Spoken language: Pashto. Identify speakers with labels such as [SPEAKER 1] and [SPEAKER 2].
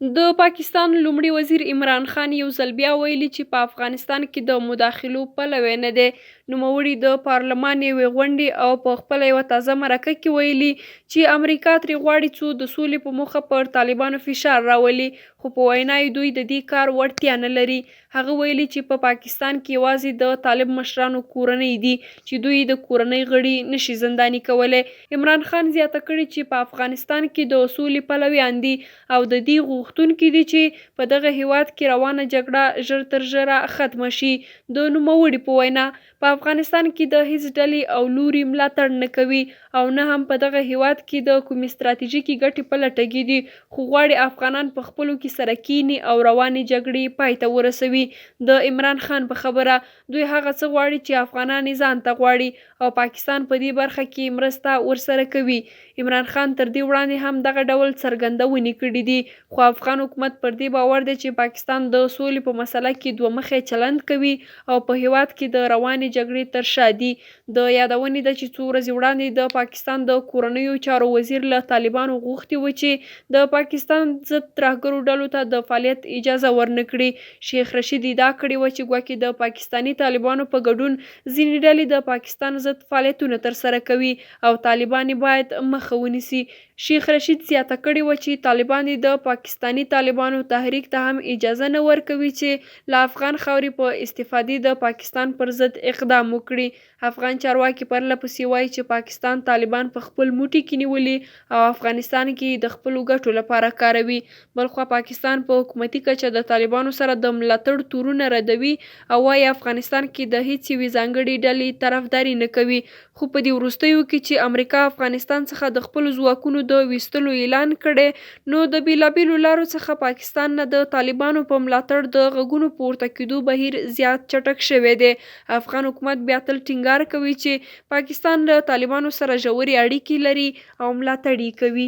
[SPEAKER 1] د پاکستان لومړي وزیر عمران خان یو ځل بیا ویلي چې په افغانستان کې د مداخلو پلوی نه دی. نوموړي د پارلمان یوې غونډې او په خپله یوه تازه مرکه کې ویلي چې امریکا ترې غواړي څو د سولې په موخه پر طالبانو فشار راولي، خو په وینا یې دوی د دې کار وړتیا نه لري. هغه ویلي چې په پاکستان کې یوازې د طالب مشرانو کورنۍ دي چې دوی د کورنۍ غړي نشي زنداني کولی. عمران خان زیاته کړې چې په افغانستان کې د سولې پلویان دي او د دې غوښتونکي دي چې په دغه هیواد کې روانه جګړه ژر تر ژره ختمه شي. د نوموړي په وینا په افغانستان کې د هیڅ ډلې او لوري ملاتړ نه کوي او نه هم په دغه هیواد کې د کومې ستراتیژیکي ګټې په لټه کې دي، خو غواړي افغانان په خپلو کې سره کیني او روانې جګړې پای ته ورسوي. د عمران خان په خبره دوی هغه څه غواړي چې افغانان یې ځان ته غواړي او پاکستان په دې برخه کې مرسته ورسره کوي. عمران خان تر دې وړاندې هم دغه ډول څرګندونې کړي دي، خو افغان حکومت پر دې باور دی چې پاکستان د سولې په مسله کې دوه مخی چلند کوي او په هیواد کې د روانې جګړې تر شا دي. د یادونې ده چې څو ورځې وړاندې د پاکستان د کورنیو چارو وزیر له طالبانو غوښتي و چې د پاکستان ضد ترهګرو ډلو ته د فعالیت اجازه ورنکړي. شیخ رشید ادعا کړې وه چې ګواکې د پاکستاني طالبانو په ګډون ځینې ډلې د پاکستان ضد فعالیتونه ترسره کوي او طالبان باید مخه ونیسي. شیخ رشید زیاته کړې وه چې طالبان د پاکستاني طالبانو تحریک ته هم اجازه نه ورکوي چې له افغان خاورې په استفادې د پاکستان پر ضد اقدام وکړي. افغان چارواکي پرله پسې وایي چې پاکستان طالبان په خپل موټي کې نیولي او افغانستان کې د خپلو ګټو لپاره کاروي. بلخوا پاکستان په حکومتي کچه د طالبانو سره د ملاتړ تورونه ردوي او وایي افغانستان کې د هیڅ یوې ځانګړې ډلې طرفداري نه کوي. خو په دې وروستیو کې چې امریکا افغانستان څخه د خپلو ځواکونو د ویستلو اعلان کړی، نو د بیلابیلو لارو څخه پاکستان نه د طالبانو په ملاتړ د غږونو پورته کېدو بهیر زیات چټک شوی دی. افغان حکومت بیا تل ټینګار کوي چې پاکستان له طالبانو سره ژورې اړیکې لري او ملاتړ یې کوي.